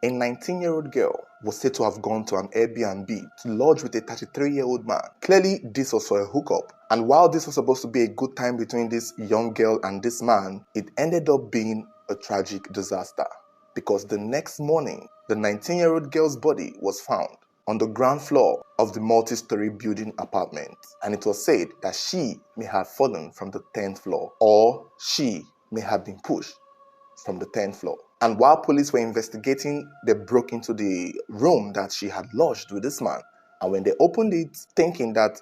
A 19-year-old girl was said to have gone to an Airbnb to lodge with a 33-year-old man. Clearly, this was for a hookup. And while this was supposed to be a good time between this young girl and this man, it ended up being a tragic disaster. Because the next morning, the 19-year-old girl's body was found on the ground floor of the multi-story building apartment. And it was said that she may have fallen from the 10th floor, or she may have been pushed from the 10th floor. And while police were investigating, they broke into the room that she had lodged with this man. And when they opened it, thinking that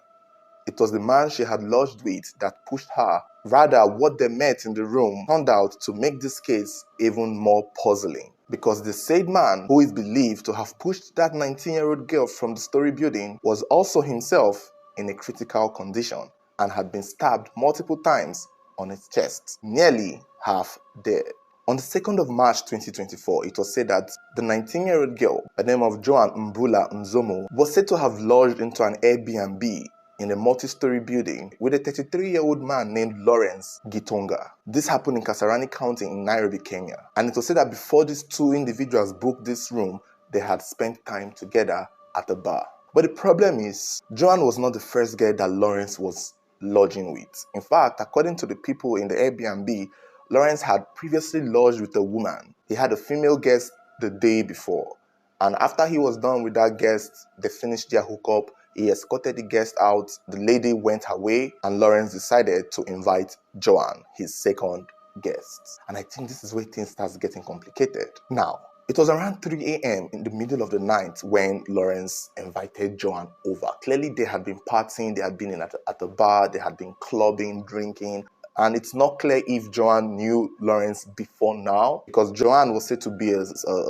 it was the man she had lodged with that pushed her, rather what they met in the room turned out to make this case even more puzzling. Because the said man, who is believed to have pushed that 19-year-old girl from the story building, was also himself in a critical condition and had been stabbed multiple times on his chest, nearly half dead. On the 2nd of March 2024, it was said that the 19-year-old girl, by the name of Joan Mbula Nzomo, was said to have lodged into an Airbnb in a multi-story building with a 33-year-old man named Lawrence Gitonga. This happened in Kasarani County in Nairobi, Kenya. And it was said that before these two individuals booked this room, they had spent time together at a bar. But the problem is, Joan was not the first girl that Lawrence was lodging with. In fact, according to the people in the Airbnb, Lawrence had previously lodged with a woman. He had a female guest the day before. And after he was done with that guest, they finished their hookup. He escorted the guest out. The lady went her way, and Lawrence decided to invite Joan, his second guest. And I think this is where things start getting complicated. Now, it was around 3 a.m. in the middle of the night when Lawrence invited Joan over. Clearly, they had been partying, they had been at a bar, they had been clubbing, drinking. And it's not clear if Joan knew Lawrence before now, because Joan was said to be a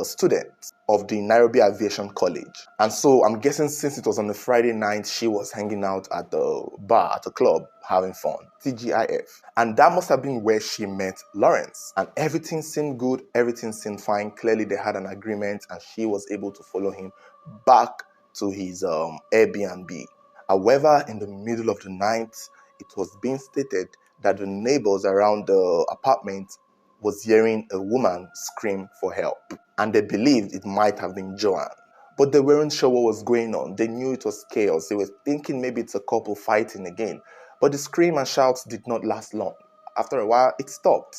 student of the Nairobi Aviation College. And so I'm guessing since it was on a Friday night, she was hanging out at the bar, at a club, having fun. TGIF. And that must have been where she met Lawrence. And everything seemed good, everything seemed fine. Clearly they had an agreement and she was able to follow him back to his Airbnb. However, in the middle of the night, it was being stated that the neighbors around the apartment was hearing a woman scream for help. And they believed it might have been Joan. But they weren't sure what was going on. They knew it was chaos. They were thinking maybe it's a couple fighting again. But the scream and shouts did not last long. After a while, it stopped.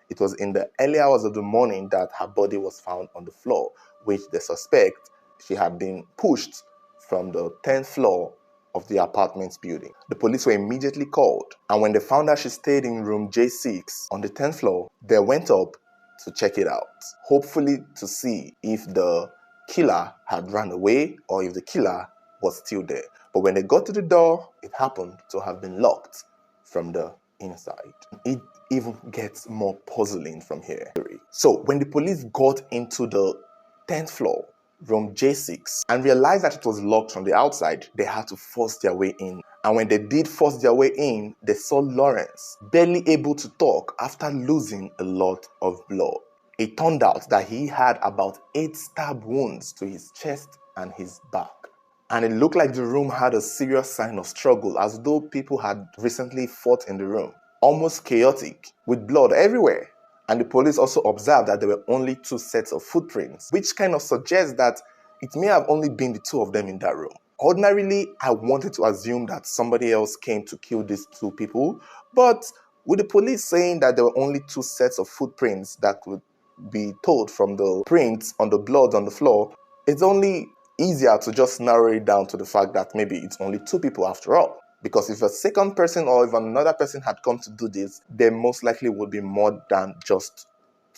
It was in the early hours of the morning that her body was found on the floor, which they suspect she had been pushed from the 10th floor of the apartment building. The police were immediately called, and when they found out she stayed in room J6 on the 10th floor, they went up to check it out, hopefully to see if the killer had run away or if the killer was still there. But when they got to the door, it happened to have been locked from the inside. It even gets more puzzling from here. So when the police got into the 10th floor, room J6, and realized that it was locked from the outside, they had to force their way in. And when they did force their way in, they saw Lawrence barely able to talk after losing a lot of blood. It turned out that he had about 8 stab wounds to his chest and his back. And it looked like the room had a serious sign of struggle, as though people had recently fought in the room. Almost chaotic, with blood everywhere. And the police also observed that there were only 2 sets of footprints, which kind of suggests that it may have only been the 2 of them in that room. Ordinarily, I wanted to assume that somebody else came to kill these 2 people, but with the police saying that there were only 2 sets of footprints that could be told from the prints on the blood on the floor, it's only easier to just narrow it down to the fact that maybe it's only 2 people after all. Because if a second person or if another person had come to do this, there most likely would be more than just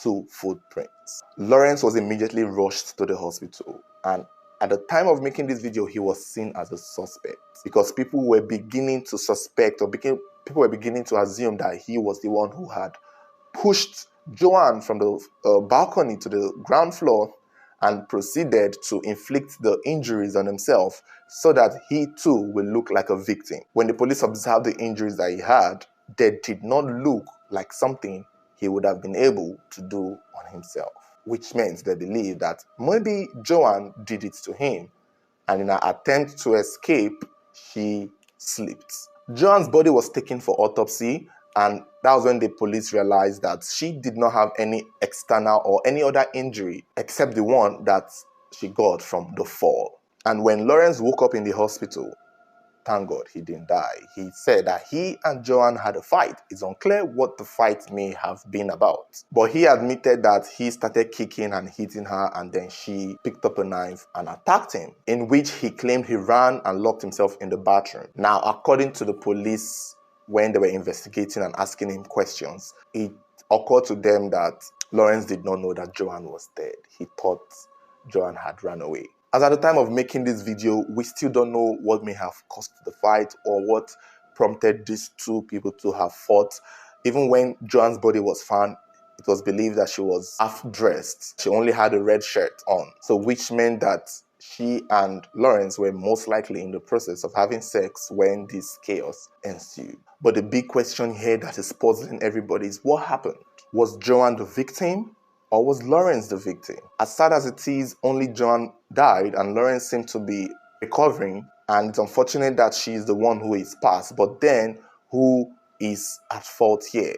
2 footprints. Lawrence was immediately rushed to the hospital, and at the time of making this video, he was seen as a suspect because people were beginning to suspect, or people were beginning to assume that he was the one who had pushed Joan from the balcony to the ground floor and proceeded to inflict the injuries on himself so that he too will look like a victim. When the police observed the injuries that he had, they did not look like something he would have been able to do on himself, which means they believe that maybe Joan did it to him, and in her attempt to escape, she slipped. Joan's body was taken for autopsy, And that was when the police realized that she did not have any external or any other injury except the one that she got from the fall. And when Lawrence woke up in the hospital, thank God he didn't die. He said that he and Joanne had a fight. It's unclear what the fight may have been about. But he admitted that he started kicking and hitting her, and then she picked up a knife and attacked him, in which he claimed he ran and locked himself in the bathroom. Now, according to the police, when they were investigating and asking him questions, it occurred to them that Lawrence did not know that Joanne was dead. He thought Joanne had run away. As at the time of making this video, we still don't know what may have caused the fight or what prompted these two people to have fought. Even when Joanne's body was found, it was believed that she was half dressed. She only had a red shirt on, so which meant that she and Lawrence were most likely in the process of having sex when this chaos ensued. But the big question here that is puzzling everybody is what happened? Was Joanne the victim? Or was Lawrence the victim? As sad as it is, only Joanne died and Lawrence seemed to be recovering. And it's unfortunate that she is the one who is passed. But then, who is at fault here?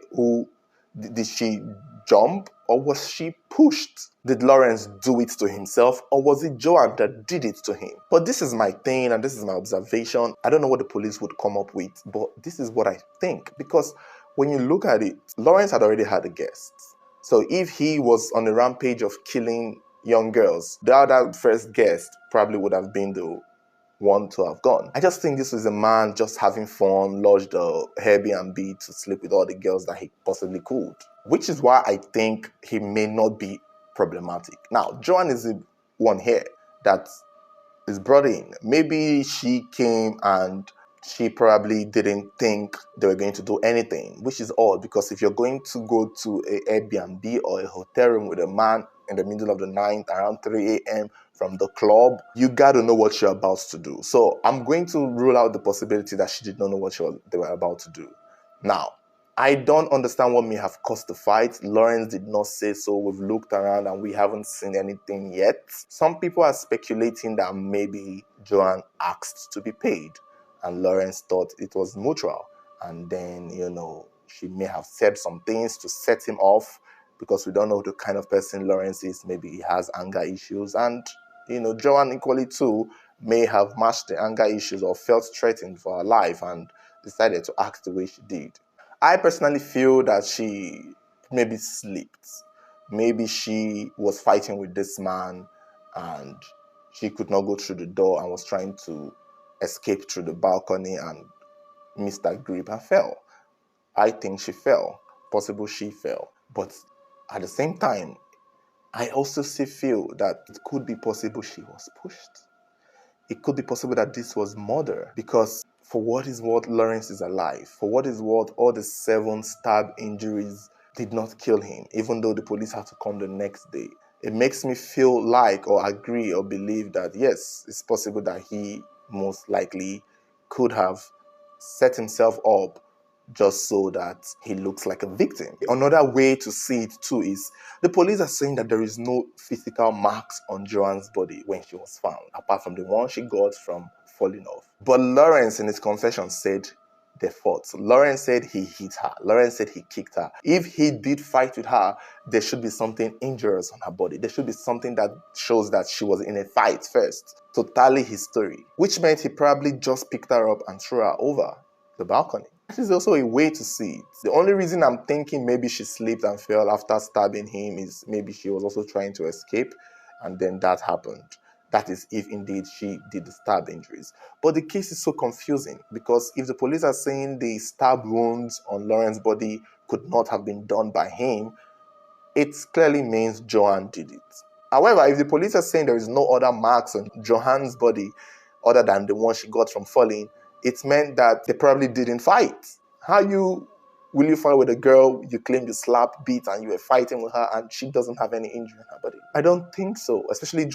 Did she jump or was she pushed? Did Lawrence do it to himself or was it Joanne that did it to him? But this is my thing and this is my observation. I don't know what the police would come up with, but this is what I think. Because when you look at it, Lawrence had already had a guest. So if he was on a rampage of killing young girls, the other first guest probably would have been the one to have gone. I just think this was a man just having fun, lodged a Airbnb to sleep with all the girls that he possibly could, which is why I think he may not be problematic. Now, Joanne is the one here that is brought in. Maybe she came and she probably didn't think they were going to do anything, which is odd because if you're going to go to an Airbnb or a hotel room with a man in the middle of the night around 3 a.m. from the club, you got to know what you're about to do. So I'm going to rule out the possibility that she did not know what they were about to do. Now, I don't understand what may have caused the fight. Lawrence did not say so. We've looked around and we haven't seen anything yet. Some people are speculating that maybe Joanne asked to be paid and Lawrence thought it was mutual. And then, she may have said some things to set him off because we don't know the kind of person Lawrence is. Maybe he has anger issues. And, Joanne equally too may have matched the anger issues or felt threatened for her life and decided to act the way she did. I personally feel that she maybe slipped. Maybe she was fighting with this man and she could not go through the door and was trying to escape through the balcony and missed that grip and fell. I think she fell. Possible she fell. But at the same time, I also still feel that it could be possible she was pushed. It could be possible that this was murder because for what is worth, Lawrence is alive. For what is worth, all the 7 stab injuries did not kill him, even though the police had to come the next day. It makes me feel like or agree or believe that yes, it's possible that he most likely could have set himself up just so that he looks like a victim. Another way to see it too is the police are saying that there is no physical marks on Joanne's body when she was found, apart from the one she got from falling off. But Lawrence in his confession said they fought. So Lawrence said he hit her. Lawrence said he kicked her. If he did fight with her, there should be something injurious on her body. There should be something that shows that she was in a fight first to tally his story, which meant he probably just picked her up and threw her over the balcony. This is also a way to see it. The only reason I'm thinking maybe she slipped and fell after stabbing him is maybe she was also trying to escape and then that happened. That is if indeed she did the stab injuries. But the case is so confusing because if the police are saying the stab wounds on Lawrence's body could not have been done by him, it clearly means Joanne did it. However, if the police are saying there is no other marks on Joanne's body other than the one she got from falling, it meant that they probably didn't fight. How will you fight with a girl you claim you slapped, beat, and you were fighting with her and she doesn't have any injury in her body? I don't think so, especially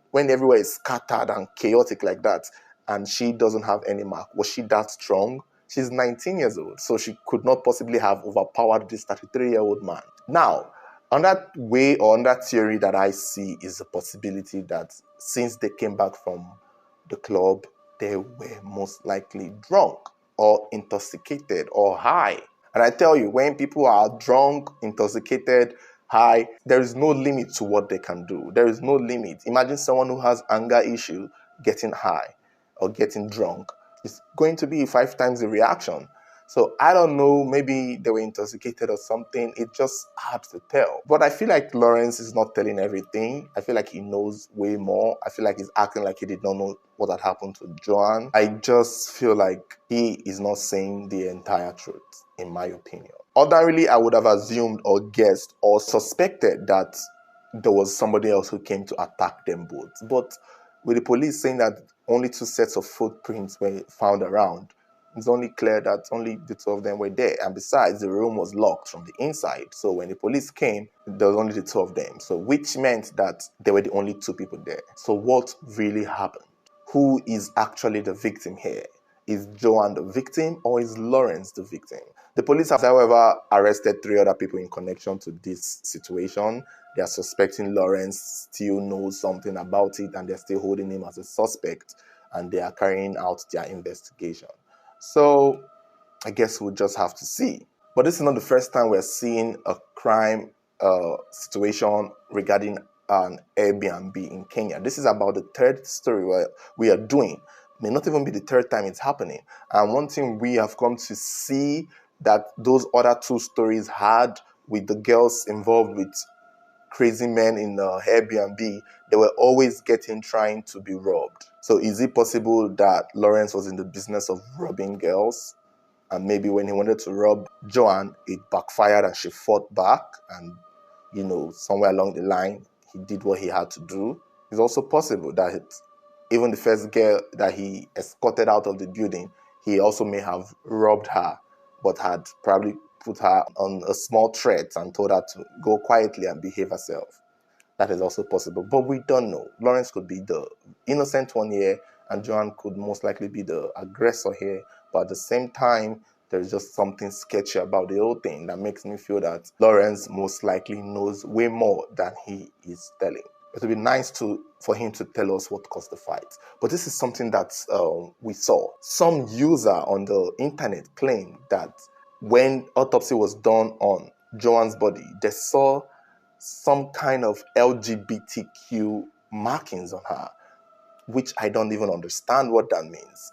when everywhere is scattered and chaotic like that and she doesn't have any mark. Was she that strong? She's 19 years old, so she could not possibly have overpowered this 33-year-old man. Now, on that way or on that theory that I see is the possibility that since they came back from the club, they were most likely drunk or intoxicated or high. And I tell you, when people are drunk, intoxicated, high, there is no limit to what they can do. There is no limit. Imagine someone who has anger issue getting high or getting drunk. It's going to be 5 times the reaction. So I don't know, maybe they were intoxicated or something. It's just hard to tell. But I feel like Lawrence is not telling everything. I feel like he knows way more. I feel like he's acting like he did not know what had happened to Joanne. I just feel like he is not saying the entire truth, in my opinion. Ordinarily, I would have assumed or guessed or suspected that there was somebody else who came to attack them both. But with the police saying that only 2 sets of footprints were found around, it's only clear that only the 2 of them were there. And besides, the room was locked from the inside. So when the police came, there was only the 2 of them. So which meant that they were the only 2 people there. So what really happened? Who is actually the victim here? Is Joanne the victim or is Lawrence the victim? The police have, however, arrested 3 other people in connection to this situation. They are suspecting Lawrence still knows something about it and they're still holding him as a suspect and they are carrying out their investigation. So I guess we'll just have to see. But this is not the first time we're seeing a crime situation regarding an Airbnb in Kenya. This is about the 3rd story we are doing. May not even be the 3rd time it's happening. And one thing we have come to see that those other 2 stories had with the girls involved with crazy men in the Airbnb, they were always trying to be robbed. So is it possible that Lawrence was in the business of robbing girls? And maybe when he wanted to rob Joanne, it backfired and she fought back. And, somewhere along the line, he did what he had to do. It's also possible that even the first girl that he escorted out of the building, he also may have robbed her, but had probably put her on a small threat and told her to go quietly and behave herself. That is also possible, but we don't know. Lawrence could be the innocent one here, and Joanne could most likely be the aggressor here. But at the same time, there's just something sketchy about the whole thing that makes me feel that Lawrence most likely knows way more than he is telling. It would be nice for him to tell us what caused the fight. But this is something that we saw. Some user on the internet claimed that when autopsy was done on Joanne's body, they saw some kind of LGBTQ markings on her, which I don't even understand what that means.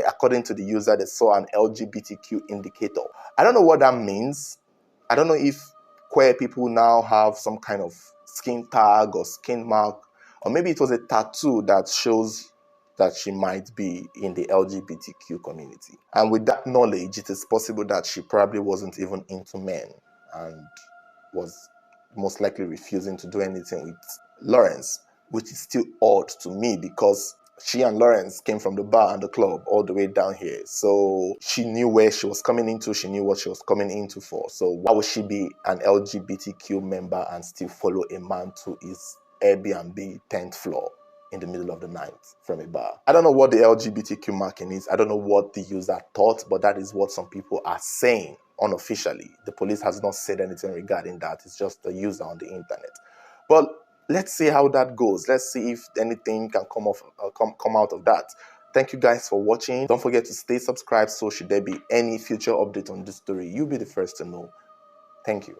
According to the user, they saw an LGBTQ indicator. I don't know what that means. I don't know if queer people now have some kind of skin tag or skin mark, or maybe it was a tattoo that shows that she might be in the LGBTQ community. And with that knowledge, it is possible that she probably wasn't even into men and was most likely refusing to do anything with Lawrence, which is still odd to me because she and Lawrence came from the bar and the club all the way down here. So she knew where she was coming into. She knew what she was coming into for. So why would she be an LGBTQ member and still follow a man to his Airbnb 10th floor in the middle of the night from a bar? I don't know what the LGBTQ marking is. I don't know what the user thought, but that is what some people are saying unofficially. The police has not said anything regarding that. It's just the user on the internet. But let's see how that goes. Let's see if anything can come out of that. Thank you guys for watching. Don't forget to stay subscribed so should there be any future update on this story, you'll be the first to know. Thank you.